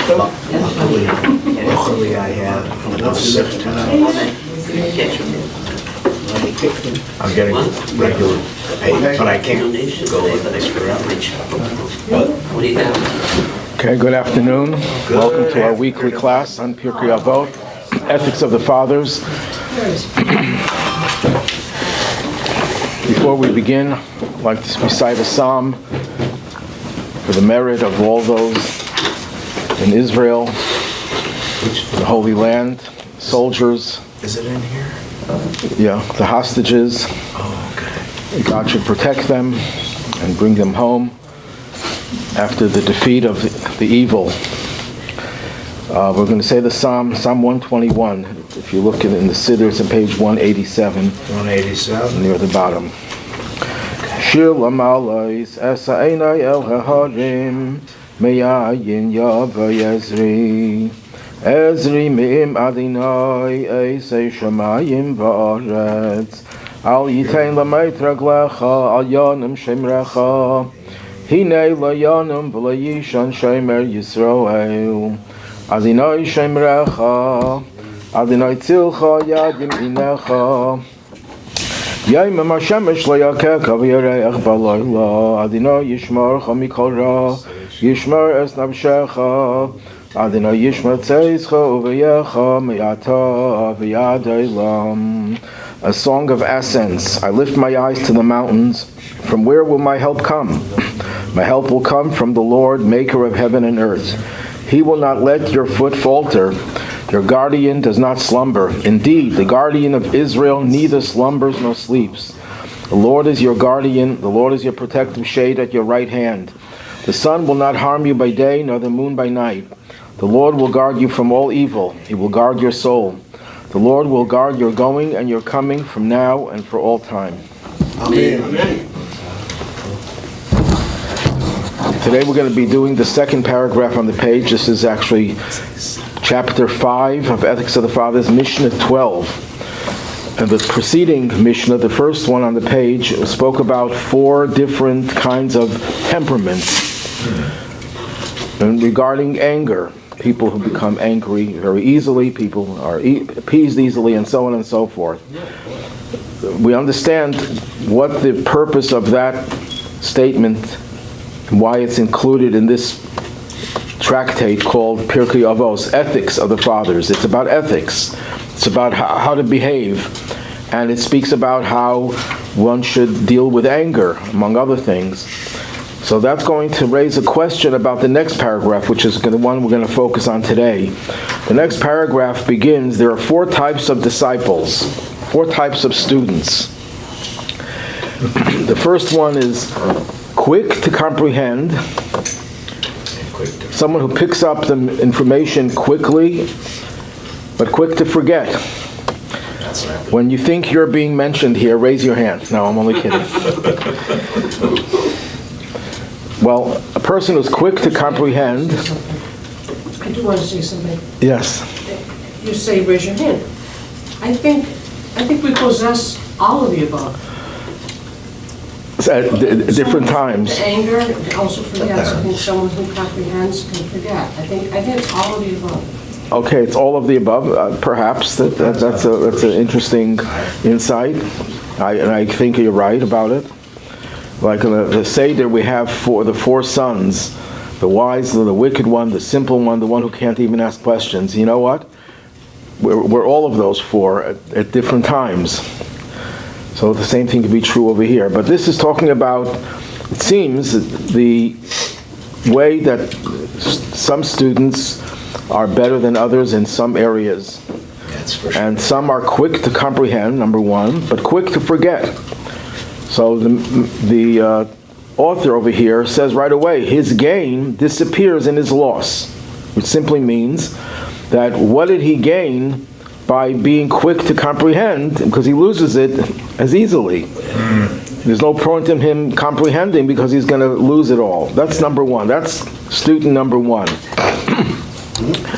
Luckily, I have enough sick time. I'm getting regular pay, but I can't go with this forever. What do you have? Okay, good afternoon. Welcome to our weekly class on Pirkei Avot, Ethics of the Fathers. Before we begin, I'd like to recite a psalm for the merit of all those in Israel, the Holy Land, soldiers. Is it in here? Yeah, the hostages. Oh, okay. God should protect them and bring them home after the defeat of the evil. We're going to say the Psalm 121. If you look in the Siddur, it's on page 187. 187. Near the bottom. Shir l'malais esa einai el haharim me'ayin yava yezri Ezri me'im adinai eisei shamayim va'aretz Al yitein l'meit raglecha al yonim shemrecha Hinei layonim v'layishan shemer Yisroel Adinai shemrecha Adinai tzilcha yadim inecha Yaim Hashemesh layakeka v'yareich b'layla Adinai yishmarcha mikol ra Yishmar es nafshecha Adonai yishmar tzeischa uveyecha me'ata v'yadaylam. A song of ascents. I lift my eyes to the mountains. From where will my help come? My help will come from the Lord, maker of heaven and earth. He will not let your foot falter. Your guardian does not slumber. Indeed, the guardian of Israel neither slumbers nor sleeps. The Lord is your guardian. The Lord is your protective shade at your right hand. The sun will not harm you by day, nor the moon by night. The Lord will guard you from all evil. He will guard your soul. The Lord will guard your going and your coming from now and for all time. Amen. Today we're going to be doing the second paragraph on the page. This is actually chapter 5 of Ethics of the Fathers, Mishnah 12. And the preceding Mishnah, the first one on the page, spoke about 4 different kinds of temperaments. And regarding anger, people who become angry very easily, people are appeased easily, and so on and so forth. We understand what the purpose of that statement and why it's included in this tractate called Pirkei Avos, Ethics of the Fathers. It's about ethics. It's about how to behave. And it speaks about how one should deal with anger, among other things. So that's going to raise a question about the next paragraph, which is the one we're going to focus on today. The next paragraph begins, there are 4 types of disciples, 4 types of students. The first one is quick to comprehend, someone who picks up the information quickly, but quick to forget. When you think you're being mentioned here, raise your hand. No, I'm only kidding. Well, a person who's quick to comprehend. I do want to say something. Yes. You say raise your hand. I think we possess all of the above. At different times. The anger also forgets. I think someone who comprehends can forget. I think it's all of the above. Okay, it's all of the above. Perhaps that's an interesting insight. I think you're right about it. Like in the Seder, we have the 4 sons, the wise, the wicked one, the simple one, the one who can't even ask questions. You know what? We're all of those 4 at different times. So the same thing could be true over here. But this is talking about, it seems, the way that some students are better than others in some areas. That's for sure. And some are quick to comprehend, number 1, but quick to forget. So the author over here says right away, his gain disappears in his loss, which simply means that what did he gain by being quick to comprehend, because he loses it as easily. There's no point in him comprehending because he's going to lose it all. That's number 1. That's student number 1.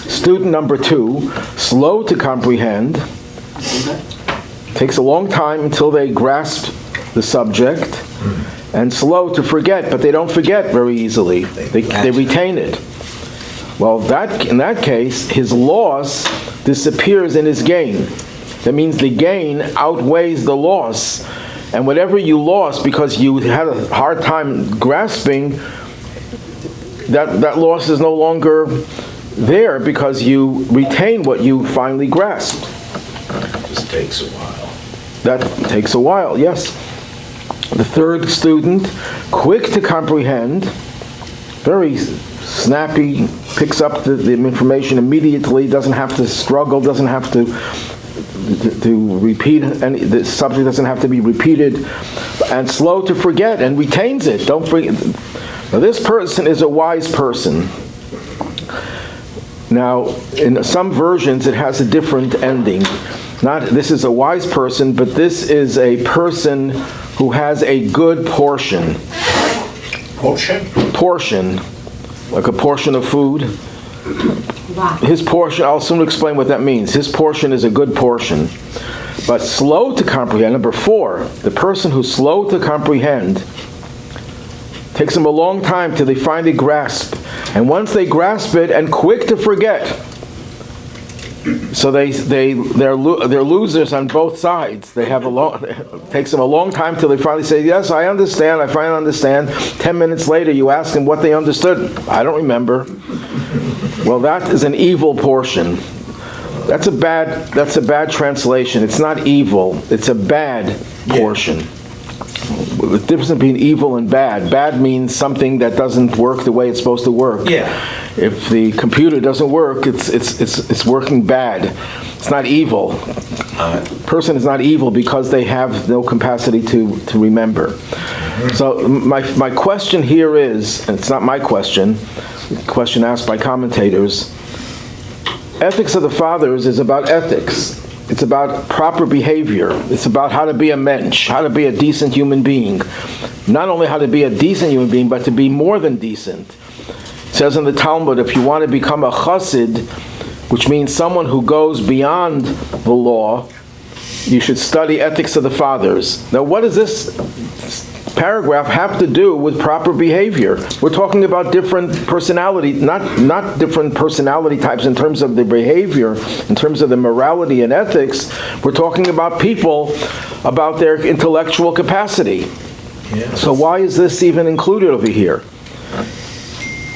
Student number 2, slow to comprehend, takes a long time until they grasp the subject, and slow to forget, but they don't forget very easily. They retain it. Well, in that case, his loss disappears in his gain. That means the gain outweighs the loss. And whatever you lost because you had a hard time grasping, that loss is no longer there because you retain what you finally grasped. It just takes a while. That takes a while, yes. The third student, quick to comprehend, very snappy, picks up the information immediately, doesn't have to struggle, doesn't have to repeat, and the subject doesn't have to be repeated, and slow to forget and retains it. Don't forget. Now, this person is a wise person. Now, in some versions, it has a different ending. Not this is a wise person, but this is a person who has a good portion. Portion? Portion, like a portion of food. Wow. His portion, I'll soon explain what that means. His portion is a good portion. But slow to comprehend, number 4, the person who's slow to comprehend, takes them a long time till they finally grasp. And once they grasp it, and quick to forget. So they're losers on both sides. It takes them a long time till they finally say, yes, I understand, I finally understand. 10 minutes later, you ask them what they understood. I don't remember. Well, that is an evil portion. That's a bad translation. It's not evil. It's a bad portion. The difference between evil and bad. Bad means something that doesn't work the way it's supposed to work. Yeah. If the computer doesn't work, it's working bad. It's not evil. Person is not evil because they have no capacity to remember. So my question here is, and it's not my question, question asked by commentators, Ethics of the Fathers is about ethics. It's about proper behavior. It's about how to be a mensch, how to be a decent human being. Not only how to be a decent human being, but to be more than decent. It says in the Talmud, if you want to become a chassid, which means someone who goes beyond the law, you should study Ethics of the Fathers. Now, what does this paragraph have to do with proper behavior? We're talking about different personality, not different personality types in terms of the behavior, in terms of the morality and ethics. We're talking about people, about their intellectual capacity. Yeah. So why is this even included over here?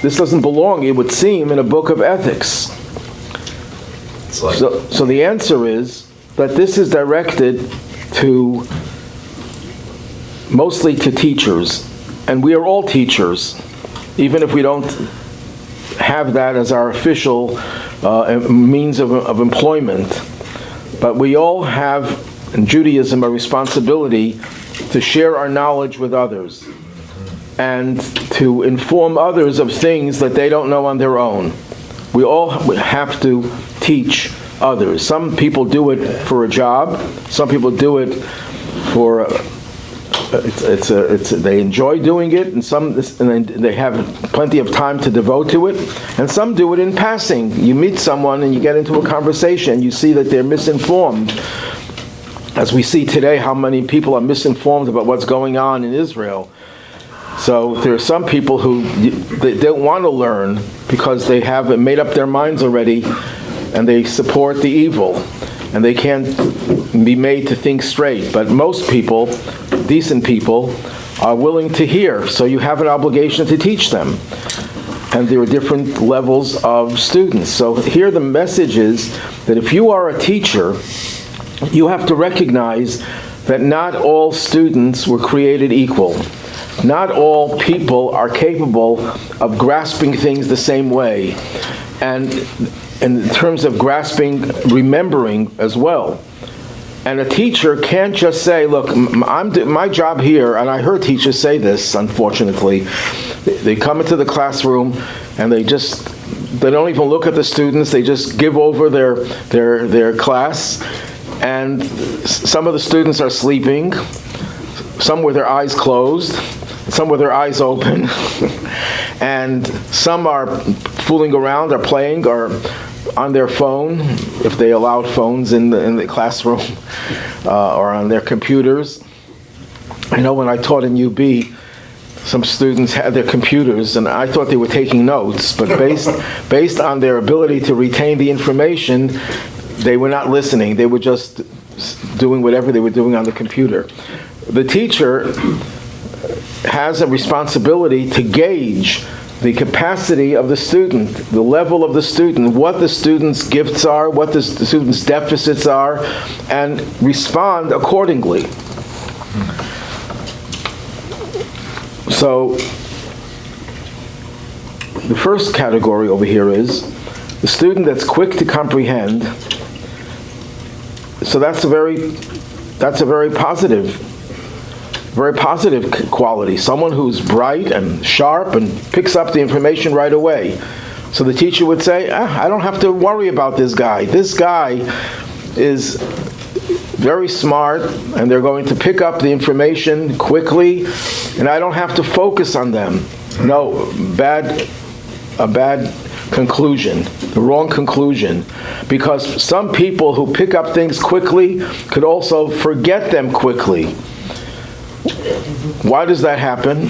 This doesn't belong, it would seem, in a book of ethics. It's like, So the answer is that this is directed to mostly to teachers, and we are all teachers, even if we don't have that as our official means of employment. But we all have, in Judaism, a responsibility to share our knowledge with others and to inform others of things that they don't know on their own. We all have to teach others. Some people do it for a job. Some people do it for they enjoy doing it, and they have plenty of time to devote to it, and some do it in passing. You meet someone and you get into a conversation, you see that they're misinformed. As we see today, how many people are misinformed about what's going on in Israel. So there are some people who they don't want to learn because they have made up their minds already, and they support the evil, and they can't be made to think straight. But most people, decent people, are willing to hear, so you have an obligation to teach them. And there are different levels of students. So here the message is that if you are a teacher, you have to recognize that not all students were created equal. Not all people are capable of grasping things the same way. And in terms of grasping, remembering as well. And a teacher can't just say, look, my job here, and I heard teachers say this, unfortunately, they come into the classroom and they don't even look at the students, they just give over their class, and some of the students are sleeping, some with their eyes closed, some with their eyes open, and some are fooling around, or playing, or on their phone, if they allowed phones in the classroom, or on their computers. I know when I taught in UB, some students had their computers, and I thought they were taking notes, but based on their ability to retain the information, they were not listening. They were just doing whatever they were doing on the computer. The teacher has a responsibility to gauge the capacity of the student, the level of the student, what the student's gifts are, what the student's deficits are, and respond accordingly. So, the first category over here is the student that's quick to comprehend. So that's a very positive quality. Someone who's bright and sharp and picks up the information right away. So the teacher would say, I don't have to worry about this guy. This guy is very smart, and they're going to pick up the information quickly, and I don't have to focus on them. No, a bad conclusion, the wrong conclusion. Because some people who pick up things quickly could also forget them quickly. Why does that happen?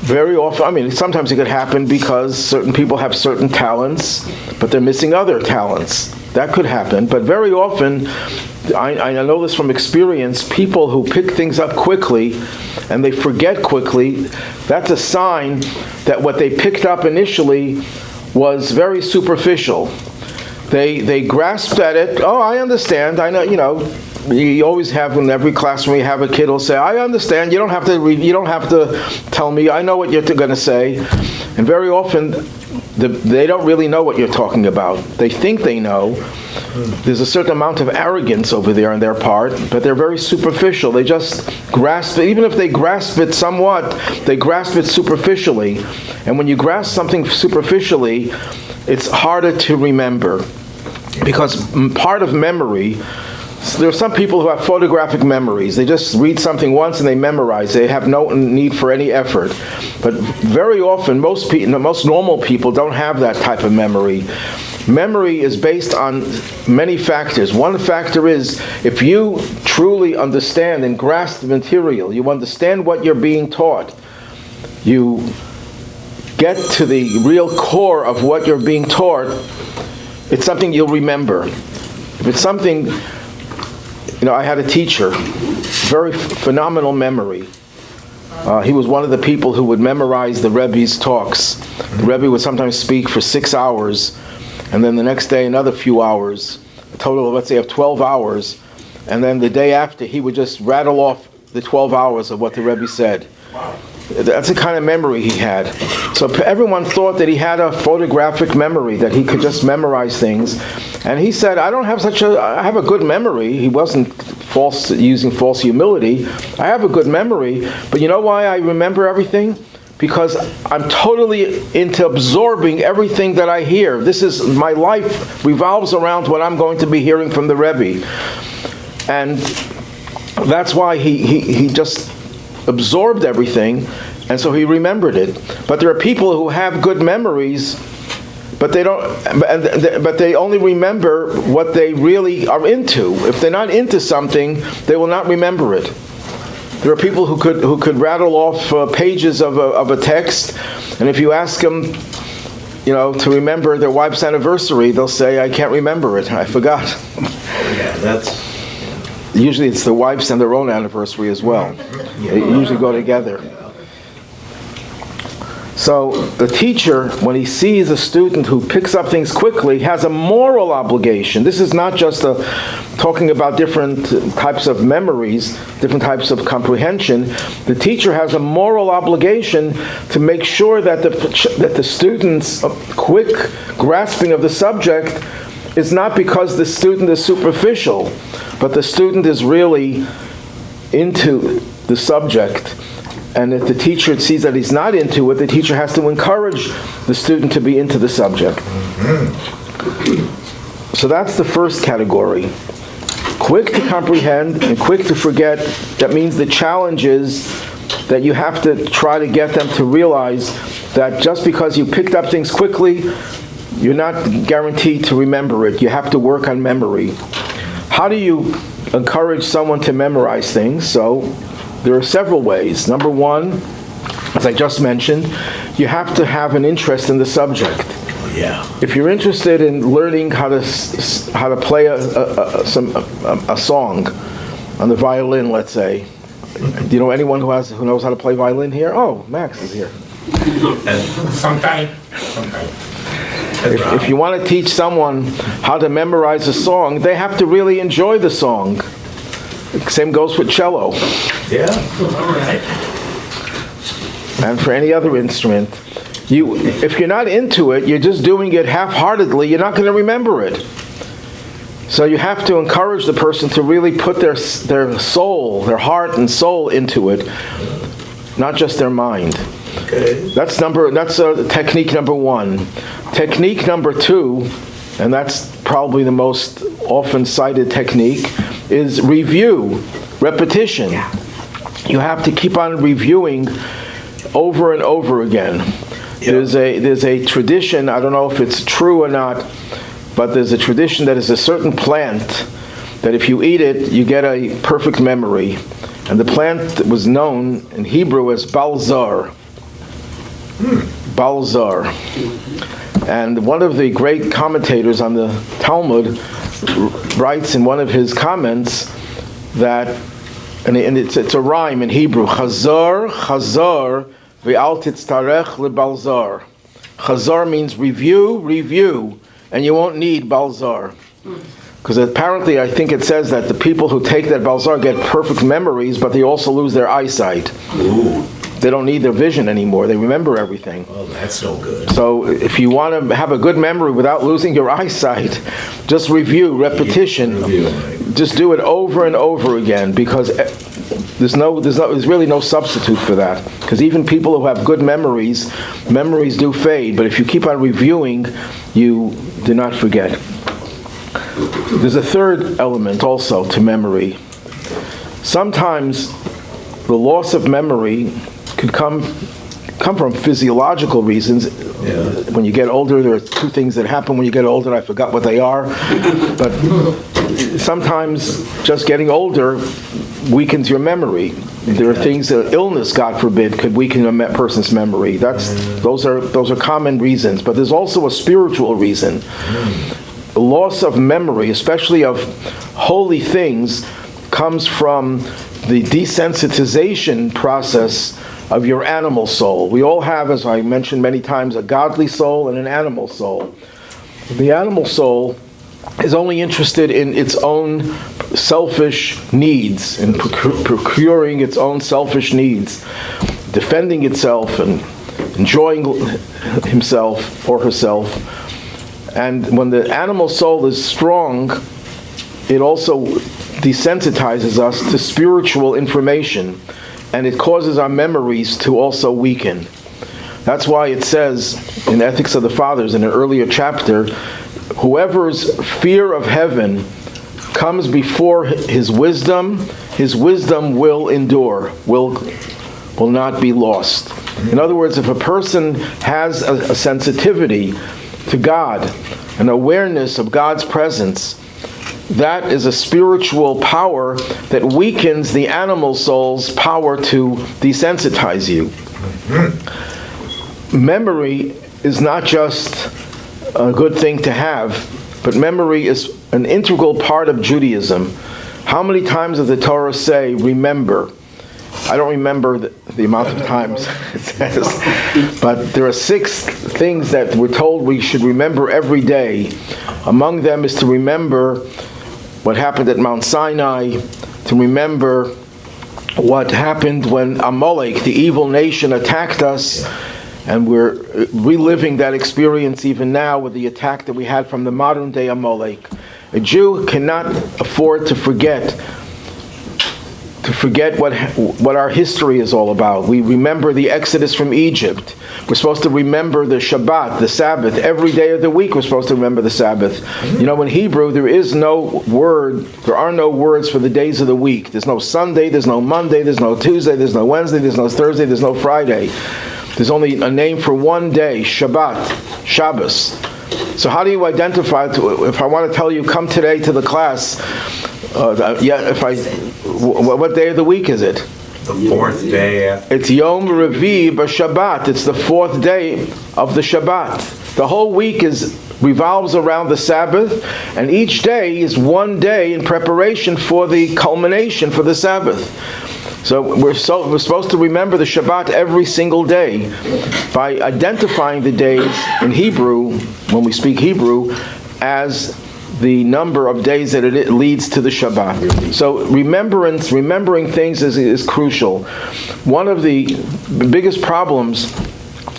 Very often, sometimes it could happen because certain people have certain talents, but they're missing other talents. That could happen, but very often, I know this from experience, people who pick things up quickly and they forget quickly, that's a sign that what they picked up initially was very superficial. They grasped at it. Oh, I understand. I know. You always have in every classroom you have a kid who'll say, "I understand. You don't have to tell me. I know what you're going to say." And very often, they don't really know what you're talking about. They think they know. There's a certain amount of arrogance over there on their part, but they're very superficial. They just grasp it. Even if they grasp it somewhat, they grasp it superficially. And when you grasp something superficially, it's harder to remember. Because part of memory, there are some people who have photographic memories. They just read something once and they memorize. They have no need for any effort. But very often, most normal people don't have that type of memory. Memory is based on many factors. One factor is if you truly understand and grasp the material, you understand what you're being taught, you get to the real core of what you're being taught, it's something you'll remember. If it's something, I had a teacher, very phenomenal memory. He was one of the people who would memorize the Rebbe's talks. The Rebbe would sometimes speak for 6 hours, and then the next day another few hours, a total of, let's say, of 12 hours, and then the day after he would just rattle off the 12 hours of what the Rebbe said. That's the kind of memory he had. So everyone thought that he had a photographic memory, that he could just memorize things. And he said, I have a good memory. He wasn't using false humility. I have a good memory, but you know why I remember everything? Because I'm totally into absorbing everything that I hear. My life revolves around what I'm going to be hearing from the Rebbe. And that's why he just absorbed everything, and so he remembered it. But there are people who have good memories, but they don't. But they only remember what they really are into. If they're not into something, they will not remember it. There are people who could rattle off pages of a text, and if you ask them, to remember their wife's anniversary, they'll say, "I can't remember it. I forgot." Yeah, that's. Usually it's the wife's and their own anniversary as well. They usually go together. So the teacher, when he sees a student who picks up things quickly, has a moral obligation. This is not just talking about different types of memories, different types of comprehension. The teacher has a moral obligation to make sure that the student's quick grasping of the subject is not because the student is superficial, but the student is really into the subject. And if the teacher sees that he's not into it, the teacher has to encourage the student to be into the subject. So that's the first category. Quick to comprehend and quick to forget. That means the challenge is that you have to try to get them to realize that just because you picked up things quickly, you're not guaranteed to remember it. You have to work on memory. How do you encourage someone to memorize things? So there are several ways. Number one, as I just mentioned, you have to have an interest in the subject. Yeah. If you're interested in learning how to play a song on the violin, let's say, do you know anyone who knows how to play violin here? Oh, Max is here. Sometimes. If you want to teach someone how to memorize a song, they have to really enjoy the song. Same goes with cello. Yeah. All right. And for any other instrument. If you're not into it, you're just doing it half-heartedly, you're not going to remember it. So you have to encourage the person to really put their soul, their heart and soul into it, not just their mind. Okay. That's technique number one. Technique number two, and that's probably the most often cited technique, is review, repetition. You have to keep on reviewing over and over again. Yep. There's a tradition, I don't know if it's true or not, but there's a tradition that is a certain plant that if you eat it, you get a perfect memory. And the plant was known in Hebrew as balzar. Balzar. And one of the great commentators on the Talmud writes in one of his comments that, and it's a rhyme in Hebrew, Chazar, Chazar, Ve'al titztarech lebalzar. Chazar means review, and you won't need balzar. Because apparently I think it says that the people who take that balzar get perfect memories, but they also lose their eyesight. Ooh. They don't need their vision anymore. They remember everything. Oh, that's no good. So if you want to have a good memory without losing your eyesight, just review, repetition. Just do it over and over again, because there's really no substitute for that. Because even people who have good memories do fade. But if you keep on reviewing, you do not forget. There's a third element also to memory. Sometimes the loss of memory could come from physiological reasons. Yeah. When you get older, there are two things that happen when you get older. I forgot what they are. But sometimes just getting older weakens your memory. There are things, illness, God forbid, could weaken a person's memory. Those are common reasons. But there's also a spiritual reason. The loss of memory, especially of holy things, comes from the desensitization process of your animal soul. We all have, as I mentioned many times, a godly soul and an animal soul. The animal soul is only interested in its own selfish needs, in procuring its own selfish needs, defending itself and enjoying himself or herself. And when the animal soul is strong, it also desensitizes us to spiritual information, and it causes our memories to also weaken. That's why it says in Ethics of the Fathers, in an earlier chapter, whoever's fear of heaven comes before his wisdom will endure, will not be lost. In other words, if a person has a sensitivity to God, an awareness of God's presence, that is a spiritual power that weakens the animal soul's power to desensitize you. Memory is not just a good thing to have, but memory is an integral part of Judaism. How many times does the Torah say, remember? I don't remember the amount of times it says, but there are 6 things that we're told we should remember every day. Among them is to remember what happened at Mount Sinai, to remember what happened when Amalek, the evil nation, attacked us, and we're reliving that experience even now with the attack that we had from the modern day Amalek. A Jew cannot afford to forget what our history is all about. We remember the Exodus from Egypt. We're supposed to remember the Shabbat, the Sabbath. Every day of the week we're supposed to remember the Sabbath. You know, in Hebrew there are no words for the days of the week. There's no Sunday, there's no Monday, there's no Tuesday, there's no Wednesday, there's no Thursday, there's no Friday. There's only a name for one day, Shabbat, Shabbos. So how do you identify, if I want to tell you, come today to the class, what day of the week is it? the fourth day after. It's Yom Revi b'Shabbat. It's the fourth day of the Shabbat. The whole week revolves around the Sabbath, and each day is one day in preparation for the culmination for the Sabbath. So we're supposed to remember the Shabbat every single day by identifying the days in Hebrew, when we speak Hebrew, as the number of days that it leads to the Shabbat. So remembering things is crucial. One of the biggest problems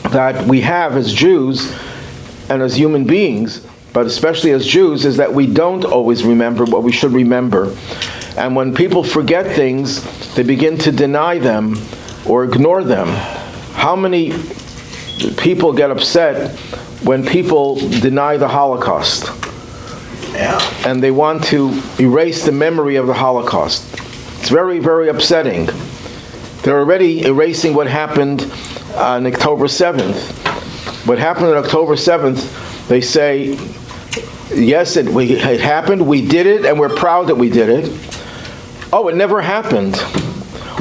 that we have as Jews and as human beings, but especially as Jews, is that we don't always remember what we should remember. And when people forget things, they begin to deny them or ignore them. How many people get upset when people deny the Holocaust? Yeah. And they want to erase the memory of the Holocaust. It's very, very upsetting. They're already erasing what happened on October 7th. What happened on October 7th, they say, yes, it happened, we did it, and we're proud that we did it. Oh, it never happened.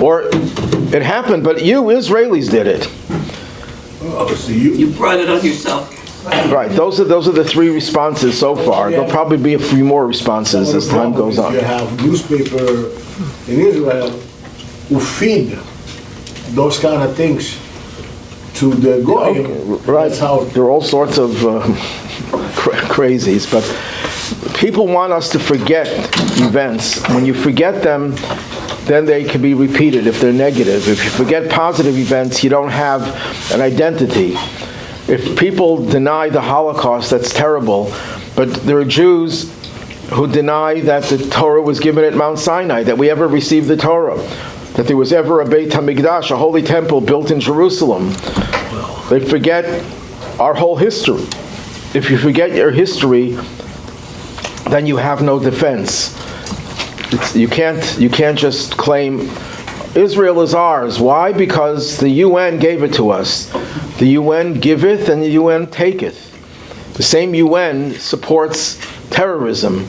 Or, it happened, but you Israelis did it. Oh, so you brought it on yourself. Right, those are the three responses so far. There'll probably be a few more responses as time goes on. You have newspaper in Israel who feed those kind of things to the goyim. Right, That's how. there are all sorts of crazies, but people want us to forget events. When you forget them, then they can be repeated if they're negative. If you forget positive events, you don't have an identity. If people deny the Holocaust, that's terrible. But there are Jews who deny that the Torah was given at Mount Sinai, that we ever received the Torah, that there was ever a Beit HaMikdash, a holy temple built in Jerusalem. They forget our whole history. If you forget your history, then you have no defense. You can't just claim Israel is ours. Why? Because the UN gave it to us. The UN giveth and the UN taketh. The same UN supports terrorism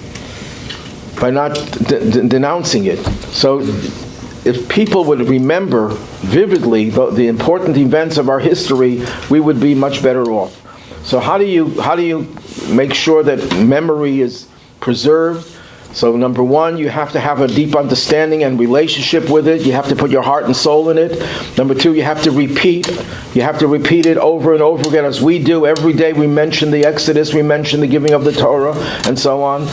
by not denouncing it. So if people would remember vividly the important events of our history, we would be much better off. So how do you make sure that memory is preserved? So number one, you have to have a deep understanding and relationship with it. You have to put your heart and soul in it. Number two, you have to repeat. You have to repeat it over and over again, as we do every day. We mention the Exodus, we mention the giving of the Torah, and so on.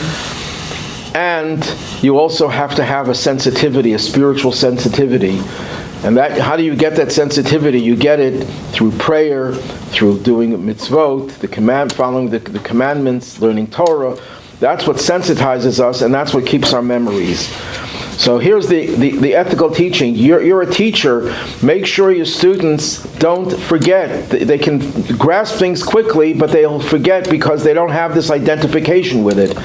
And you also have to have a sensitivity, a spiritual sensitivity. And that, how do you get that sensitivity? You get it through prayer, through doing mitzvot, following the commandments, learning Torah. That's what sensitizes us, and that's what keeps our memories. So here's the ethical teaching. You're a teacher. Make sure your students don't forget. They can grasp things quickly, but they'll forget because they don't have this identification with it.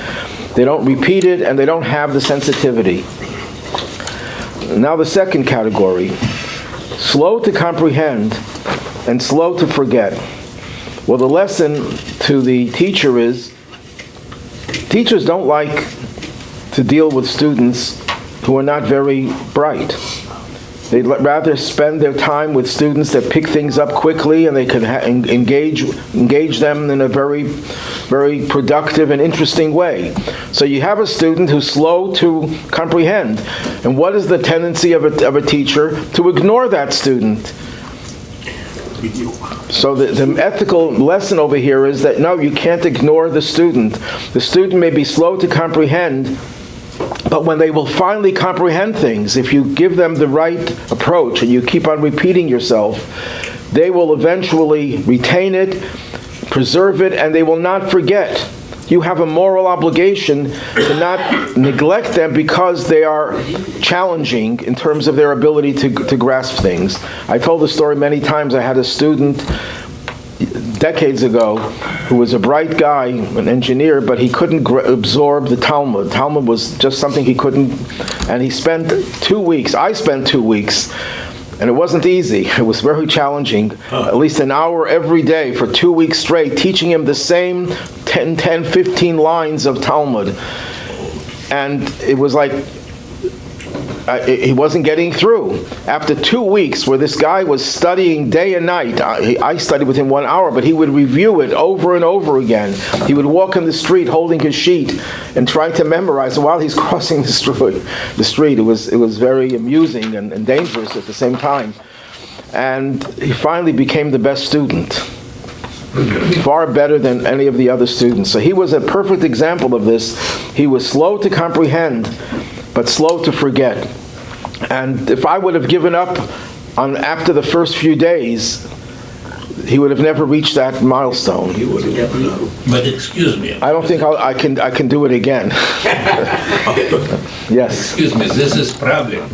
They don't repeat it, and they don't have the sensitivity. Now the second category. Slow to comprehend and slow to forget. Well, the lesson to the teacher is, teachers don't like to deal with students who are not very bright. They'd rather spend their time with students that pick things up quickly, and they can engage them in a very, very productive and interesting way. So you have a student who's slow to comprehend. And what is the tendency of a teacher? To ignore that student. So the ethical lesson over here is that no, you can't ignore the student. The student may be slow to comprehend, but when they will finally comprehend things, if you give them the right approach and you keep on repeating yourself, they will eventually retain it, preserve it, and they will not forget. You have a moral obligation to not neglect them because they are challenging in terms of their ability to grasp things. I told the story many times. I had a student decades ago who was a bright guy, an engineer, but he couldn't absorb the Talmud. Talmud was just something he couldn't, and he spent 2 weeks. I spent 2 weeks. And it wasn't easy. It was very challenging. At least an hour every day for 2 weeks straight, teaching him the same 10, 15 lines of Talmud. And it was like he wasn't getting through. After 2 weeks where this guy was studying day and night, I studied with him 1 hour, but he would review it over and over again. He would walk in the street holding his sheet and trying to memorize it while he's crossing the street. It was very amusing and dangerous at the same time. And he finally became the best student, far better than any of the other students. So he was a perfect example of this. He was slow to comprehend, but slow to forget. And if I would have given up after the first few days, he would have never reached that milestone. You wouldn't get me. But excuse me. I don't think I can do it again. Yes. Excuse me, this is problem.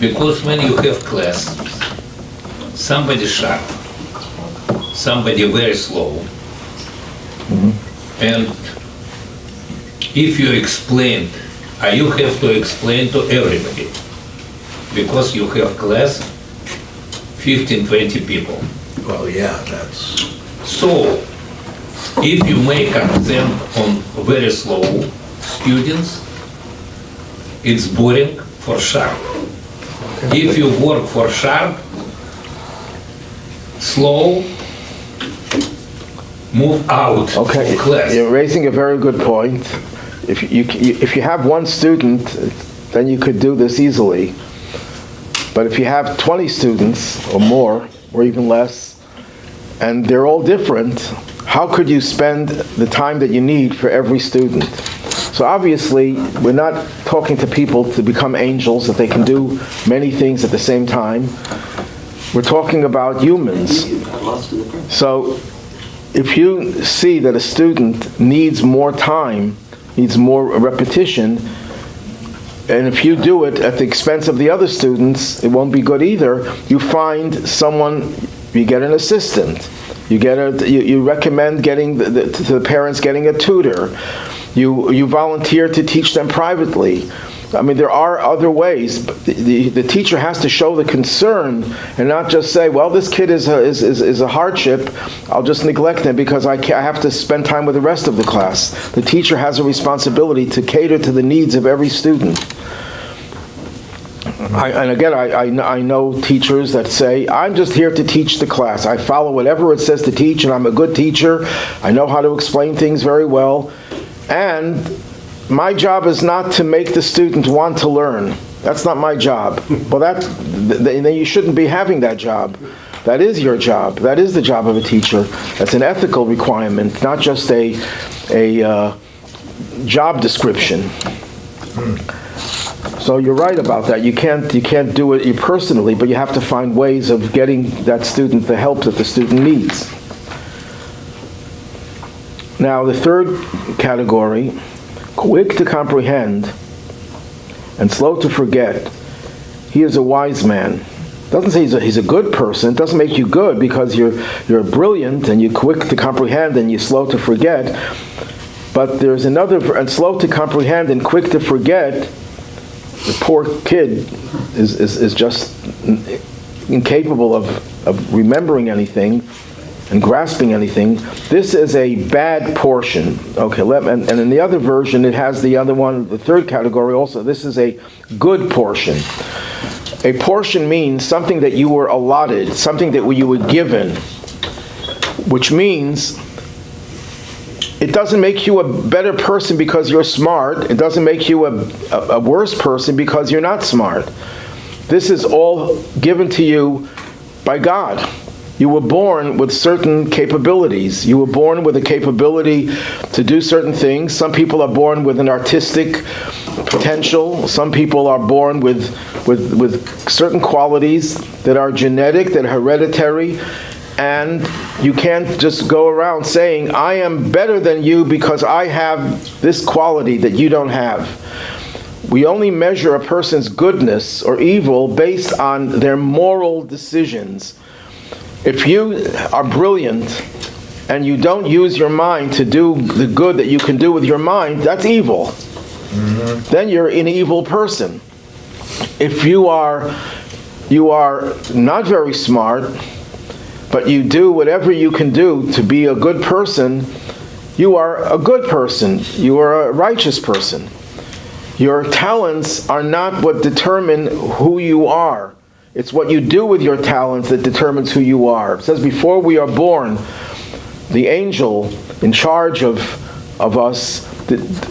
Because when you have class, somebody sharp, somebody very slow, and if you explain, you have to explain to everybody, because you have class 15-20 people. Well, yeah, that's... So, if you make accent on very slow students, it's boring for sharp. If you work for sharp, slow, move out Okay, of class. you're raising a very good point. If you have one student, then you could do this easily. But if you have 20 students or more, or even less, and they're all different, how could you spend the time that you need for every student? So obviously, we're not talking to people to become angels, that they can do many things at the same time. We're talking about humans. So if you see that a student needs more time, needs more repetition, and if you do it at the expense of the other students, it won't be good either. You find someone, you get an assistant, you recommend getting to the parents getting a tutor, you volunteer to teach them privately. I mean, there are other ways. But the teacher has to show the concern and not just say, well, this kid is a hardship, I'll just neglect him because I have to spend time with the rest of the class. The teacher has a responsibility to cater to the needs of every student. I know teachers that say, I'm just here to teach the class. I follow whatever it says to teach, and I'm a good teacher. I know how to explain things very well. And my job is not to make the student want to learn. That's not my job. Well, then you shouldn't be having that job. That is your job. That is the job of a teacher. That's an ethical requirement, not just a job description. So you're right about that. You can't do it personally, but you have to find ways of getting that student the help that the student needs. Now, the third category, quick to comprehend and slow to forget. He is a wise man. Doesn't say he's a good person. It doesn't make you good because you're brilliant and you're quick to comprehend and you're slow to forget. But there's another, and slow to comprehend and quick to forget. The poor kid is just incapable of remembering anything and grasping anything. This is a bad portion. Okay, and in the other version, it has the other one, the third category also. This is a good portion. A portion means something that you were allotted, something that you were given, which means it doesn't make you a better person because you're smart. It doesn't make you a worse person because you're not smart. This is all given to you by God. You were born with certain capabilities. You were born with a capability to do certain things. Some people are born with an artistic potential. Some people are born with certain qualities that are genetic, that are hereditary. And you can't just go around saying, I am better than you because I have this quality that you don't have. We only measure a person's goodness or evil based on their moral decisions. If you are brilliant and you don't use your mind to do the good that you can do with your mind, that's evil. Mm-hmm. Then you're an evil person. If you are not very smart, but you do whatever you can do to be a good person, you are a good person. You are a righteous person. Your talents are not what determine who you are. It's what you do with your talents that determines who you are. It says before we are born, the angel in charge of us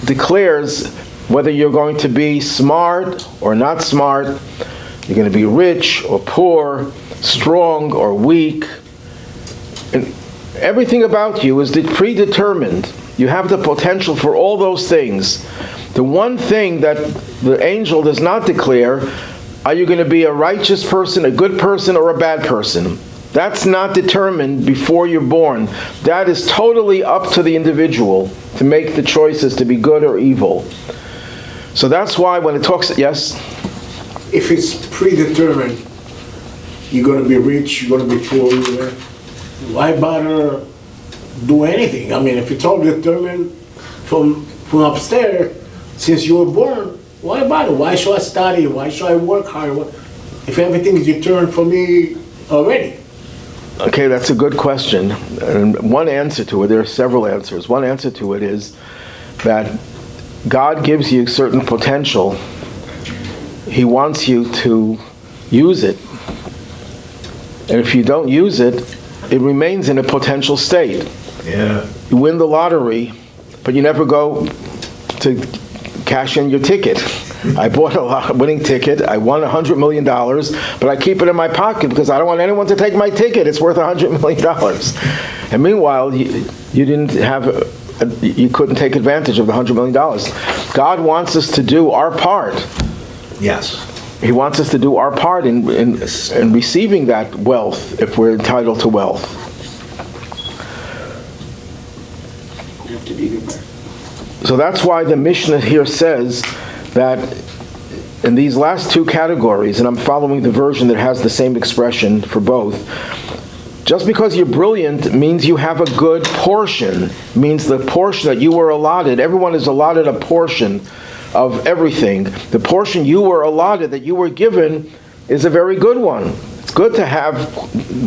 declares whether you're going to be smart or not smart, you're going to be rich or poor, strong or weak. And everything about you is predetermined. You have the potential for all those things. The one thing that the angel does not declare, are you going to be a righteous person, a good person, or a bad person? That's not determined before you're born. That is totally up to the individual to make the choices to be good or evil. So that's why when it talks, yes? If it's predetermined, you're going to be rich, you're going to be poor, why bother do anything? I mean, if it's all determined from upstairs, since you were born, why bother? Why should I study? Why should I work hard? If everything is determined for me already? Okay, that's a good question. And one answer to it, there are several answers. One answer to it is that God gives you certain potential. He wants you to use it. And if you don't use it, it remains in a potential state. Yeah. You win the lottery, but you never go to cash in your ticket. I bought a winning ticket. I won $100 million, but I keep it in my pocket because I don't want anyone to take my ticket. It's worth $100 million. And meanwhile, you didn't have, you couldn't take advantage of the $100 million. God wants us to do our part. Yes. He wants us to do our part in receiving that wealth, if we're entitled to wealth. You have to do your part. So that's why the Mishnah here says that in these last two categories, and I'm following the version that has the same expression for both, just because you're brilliant means you have a good portion, means the portion that you were allotted, everyone is allotted a portion of everything. The portion you were allotted, that you were given, is a very good one. It's good to have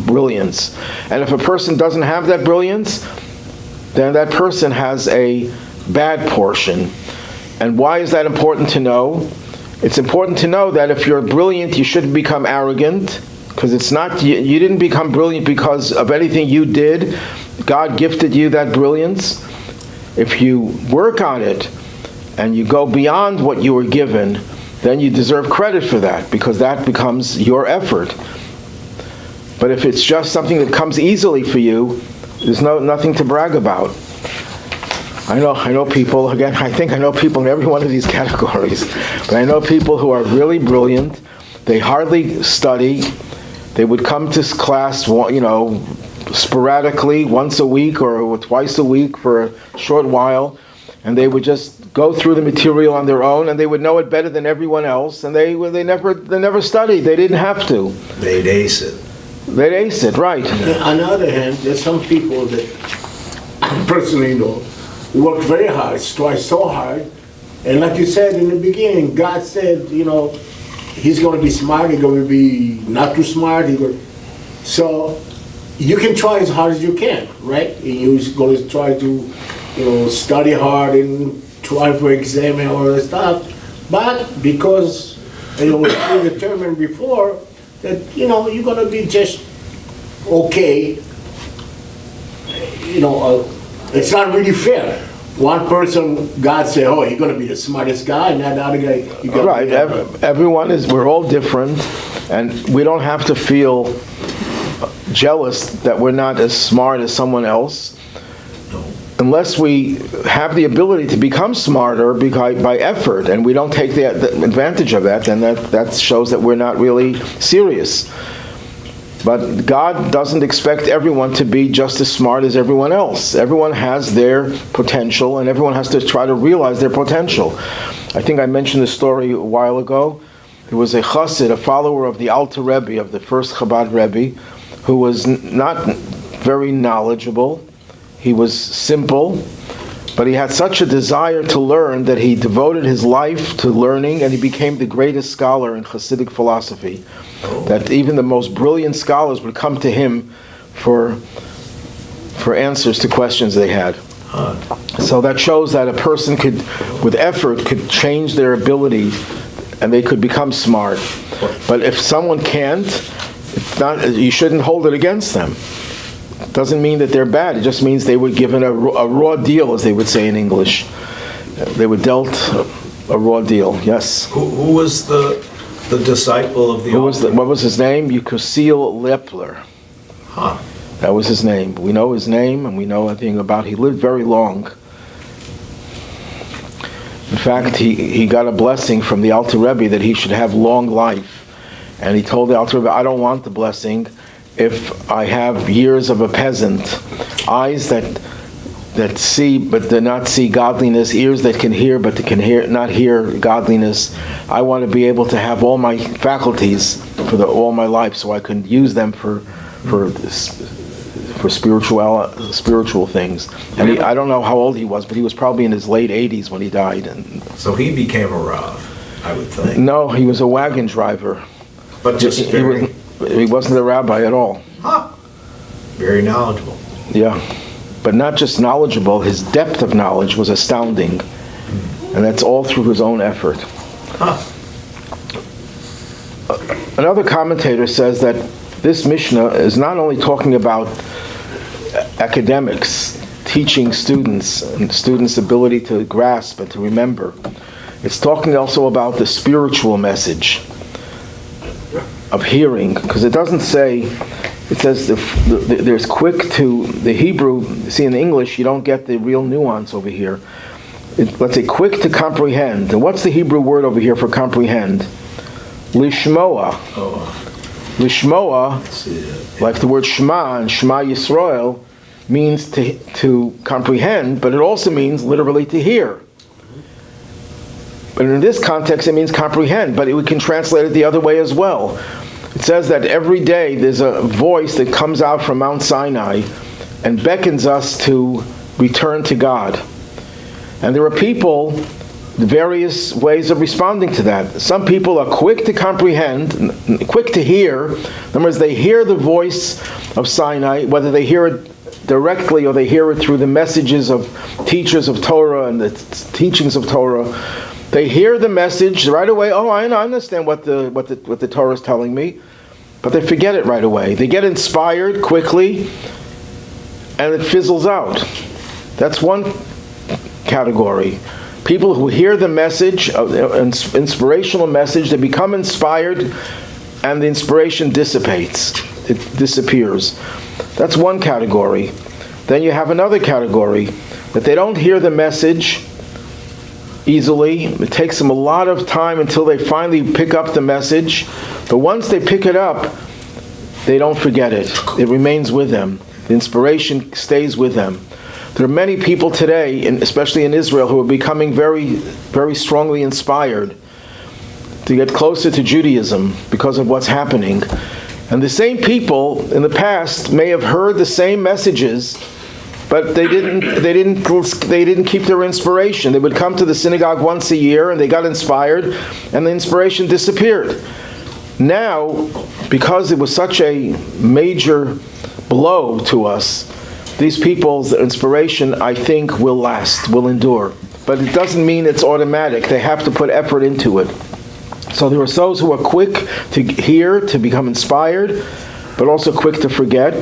brilliance. And if a person doesn't have that brilliance, then that person has a bad portion. And why is that important to know? It's important to know that if you're brilliant, you shouldn't become arrogant, because it's not, you didn't become brilliant because of anything you did. God gifted you that brilliance. If you work on it and you go beyond what you were given, then you deserve credit for that, because that becomes your effort. But if it's just something that comes easily for you, there's nothing to brag about. I know people, again, I think I know people in every one of these categories, but I know people who are really brilliant. They hardly study. They would come to class, sporadically, once a week or twice a week for a short while, and they would just go through the material on their own, and they would know it better than everyone else, and they never studied. They didn't have to. They'd ace it. They'd ace it, right. On the other hand, there's some people that I personally know work very hard, strive so hard, and like you said in the beginning, God said, he's going to be smart, he's going to be not too smart, so you can try as hard as you can, right? And you're going to try to, study hard and try for exam and all that stuff, but because it was predetermined before that, you're going to be just okay, it's not really fair. One person, God said, oh, you're going to be the smartest guy, and the other guy, you're going right. to be Everyone is, we're all different, and we don't have to feel jealous that we're not as smart as someone else. Unless we have the ability to become smarter by effort, and we don't take the advantage of that, then that shows that we're not really serious. But God doesn't expect everyone to be just as smart as everyone else. Everyone has their potential, and everyone has to try to realize their potential. I think I mentioned this story a while ago. There was a chassid, a follower of the Alter Rebbe, of the first Chabad Rebbe, who was not very knowledgeable. He was simple, but he had such a desire to learn that he devoted his life to learning, and he became the greatest scholar in Hasidic philosophy. That even the most brilliant scholars would come to him for answers to questions they had. So that shows that a person could, with effort, could change their ability and they could become smart. But if someone can't, it's not, you shouldn't hold it against them. It doesn't mean that they're bad. It just means they were given a raw deal, as they would say in English. They were dealt a raw deal, yes. Who was the disciple of the What was his name? Yekusiel Lepler. Huh. That was his name. We know his name, and we know everything about. He lived very long. In fact, he got a blessing from the Alter Rebbe that he should have long life. And he told the Alter Rebbe, I don't want the blessing if I have years of a peasant, eyes that see but do not see godliness, ears that can hear but can not hear godliness. I want to be able to have all my faculties for all my life, so I can use them for spiritual things. And I don't know how old he was, but he was probably in his late 80s when he died. And so he became a Rav, I would think. no, he was a wagon driver. But just He wasn't a rabbi at all. Huh. Very knowledgeable. Yeah. But not just knowledgeable, his depth of knowledge was astounding. And that's all through his own effort. Huh. Another commentator says that this Mishnah is not only talking about academics, teaching students, and students' ability to grasp and to remember. It's talking also about the spiritual message of hearing, because it doesn't say, it says there's quick to the Hebrew. See, in English, you don't get the real nuance over here. Let's say quick to comprehend. And what's the Hebrew word over here for comprehend? Lishmoa. Lishmoa, like the word Shema and Shema Yisrael, means to comprehend, but it also means literally to hear. But in this context, it means comprehend, but we can translate it the other way as well. It says that every day there's a voice that comes out from Mount Sinai and beckons us to return to God. And there are people, various ways of responding to that. Some people are quick to comprehend, quick to hear. In other words, they hear the voice of Sinai, whether they hear it directly or they hear it through the messages of teachers of Torah and the teachings of Torah. They hear the message right away. Oh, I understand what the Torah is telling me, but they forget it right away. They get inspired quickly, and it fizzles out. That's one category. People who hear the message, inspirational message, they become inspired, and the inspiration dissipates. It disappears. That's one category. Then you have another category, that they don't hear the message easily. It takes them a lot of time until they finally pick up the message. But once they pick it up, they don't forget it. It remains with them. The inspiration stays with them. There are many people today, especially in Israel, who are becoming very, very strongly inspired to get closer to Judaism because of what's happening. And the same people in the past may have heard the same messages, but they didn't keep their inspiration. They would come to the synagogue once a year and they got inspired, and the inspiration disappeared. Now, because it was such a major blow to us, these people's inspiration, I think, will last, will endure. But it doesn't mean it's automatic. They have to put effort into it. So there are those who are quick to hear, to become inspired, but also quick to forget.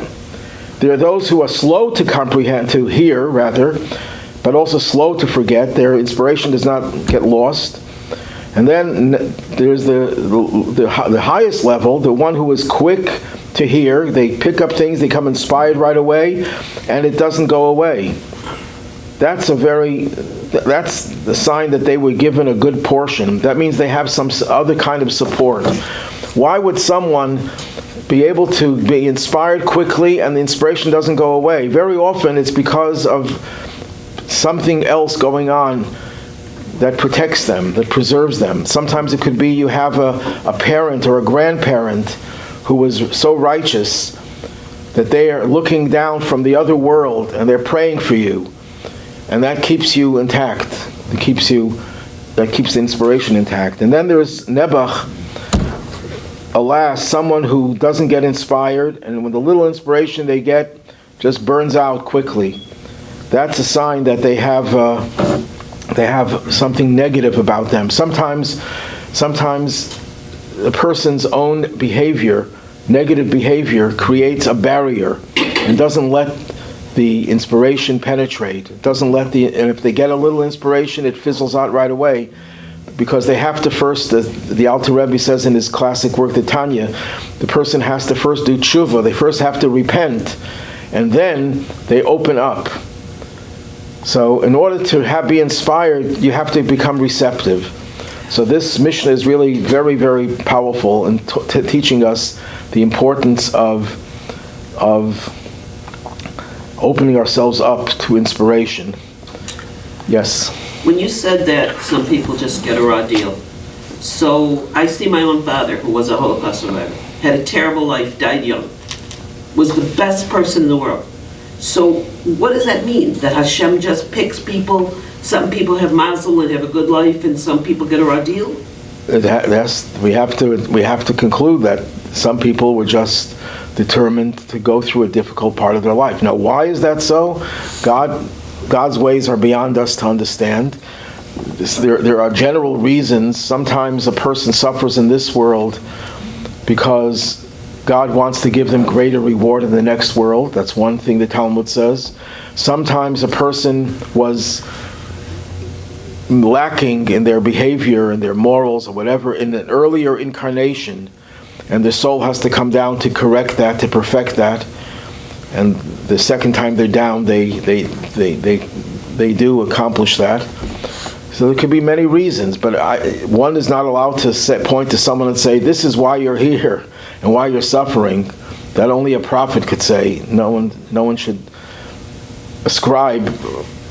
There are those who are slow to comprehend, to hear rather, but also slow to forget. Their inspiration does not get lost. And then there's the highest level, the one who is quick to hear. They pick up things, they become inspired right away, and it doesn't go away. That's the sign that they were given a good portion. That means they have some other kind of support. Why would someone be able to be inspired quickly and the inspiration doesn't go away? Very often it's because of something else going on that protects them, that preserves them. Sometimes it could be you have a parent or a grandparent who was so righteous that they are looking down from the other world and they're praying for you. And that keeps you intact. That keeps the inspiration intact. And then there's Nebuch, alas, someone who doesn't get inspired, and when the little inspiration they get just burns out quickly. that's a sign that they have something negative about them. Sometimes a person's own behavior, negative behavior, creates a barrier and doesn't let the inspiration penetrate. It doesn't let and if they get a little inspiration, it fizzles out right away, because they have to first, the Alter Rebbe says in his classic work, the Tanya, the person has to first do tshuva. They first have to repent, and then they open up. So in order to be inspired, you have to become receptive. So this Mishnah is really very, very powerful in teaching us the importance of opening ourselves up to inspiration. Yes? When you said that some people just get a raw deal, so I see my own father, who was a Holocaust survivor, had a terrible life, died young, was the best person in the world. So what does that mean? That Hashem just picks people? Some people have mazel and have a good life, and some people get a raw deal? We have to conclude that some people were just determined to go through a difficult part of their life. Now, why is that so? God's ways are beyond us to understand. There are general reasons. Sometimes a person suffers in this world because God wants to give them greater reward in the next world. That's one thing the Talmud says. Sometimes a person was lacking in their behavior and their morals or whatever in an earlier incarnation, and the soul has to come down to correct that, to perfect that. And the second time they're down, they do accomplish that. So there could be many reasons, but one is not allowed to point to someone and say, this is why you're here and why you're suffering. That only a prophet could say. No one should ascribe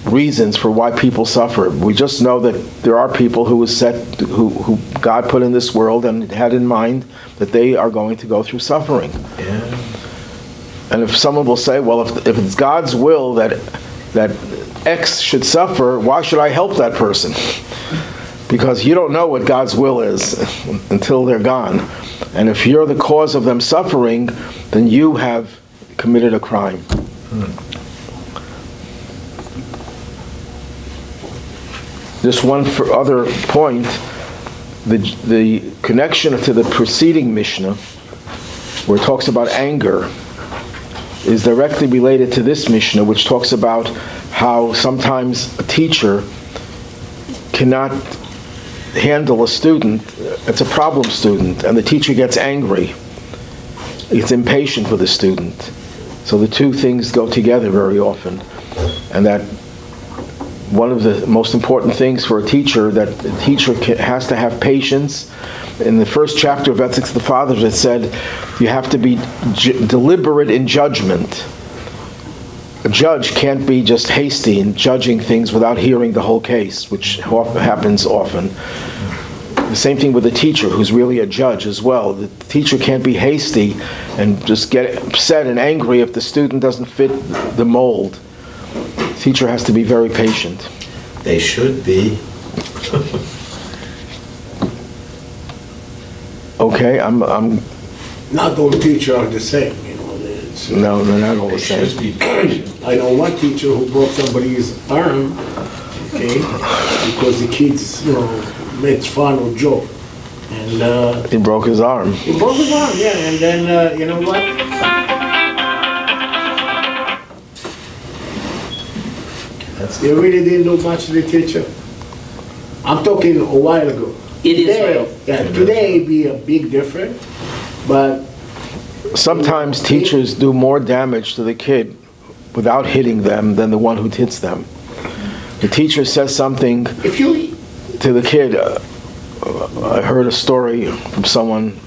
reasons for why people suffer. We just know that there are people who God put in this world and had in mind that they are going to go through suffering. Yeah. And if someone will say, well, if it's God's will that X should suffer, why should I help that person? Because you don't know what God's will is until they're gone. And if you're the cause of them suffering, then you have committed a crime. Just one other point, the connection to the preceding Mishnah, where it talks about anger, is directly related to this Mishnah, which talks about how sometimes a teacher cannot handle a student. It's a problem student, and the teacher gets angry. It's impatient with the student. So the two things go together very often. And that one of the most important things for a teacher, that the teacher has to have patience. In the first chapter of Ethics of the Fathers, it said you have to be deliberate in judgment. A judge can't be just hasty in judging things without hearing the whole case, which happens often. The same thing with the teacher, who's really a judge as well. The teacher can't be hasty and just get upset and angry if the student doesn't fit the mold. The teacher has to be very patient. They should be. Okay, I'm. Not all teachers are the same, No, they're not all the They same. should be patient. I know one teacher who broke somebody's arm, okay, because the kids, made fun or joke. And He broke his arm. he broke his arm, yeah, and then, you know what? They really didn't do much to the teacher. I'm talking a while ago. In Today, Israel. yeah, today it'd be a big difference, but Sometimes teachers do more damage to the kid without hitting them than the one who hits them. The teacher says something if you, to the kid. I heard a story from someone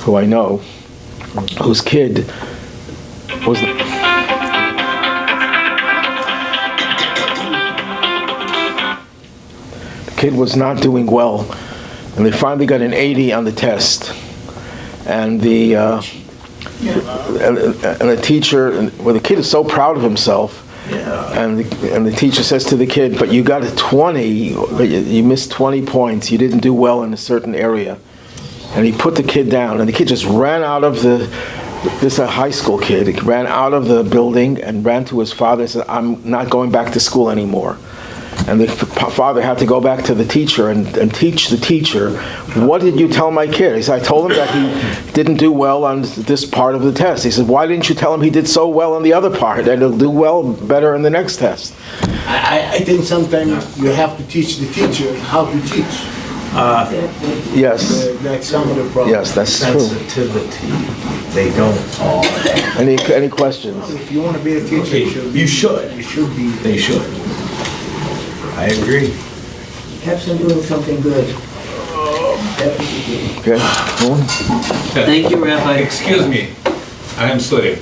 who I know, whose kid was the kid was not doing well, and they finally got an 80 on the test. And the teacher, the kid is so proud of himself. Yeah. And the teacher says to the kid, but you got a 20, you missed 20 points, you didn't do well in a certain area. And he put the kid down, and the kid just ran out of the This is a high school kid. He ran out of the building and ran to his father and said, I'm not going back to school anymore. And the father had to go back to the teacher and teach the teacher, what did you tell my kid? He said, I told him that he didn't do well on this part of the test. He said, why didn't you tell him he did so well on the other part and he'll do better in the next test? I think sometimes you have to teach the teacher how to teach. Yes. That's some of the problem. Yes, that's true. Sensitivity, they don't all. Any questions? If you want to be a teacher, You should. you should be. They should. I agree. Have them doing something good. Okay. Go on. Thank you, Rabbi. Excuse me, I'm sorry.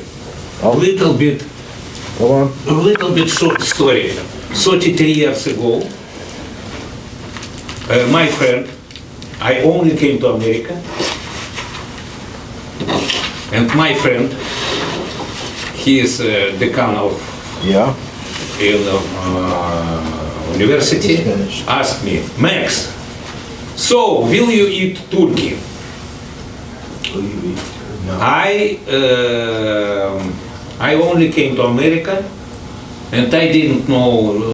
Oh. Go on. A little bit short story. 33 years ago, my friend, I only came to America, and my friend, he is decan of Yeah. university, asked me, Max, so will you eat turkey? I only came to America and I didn't know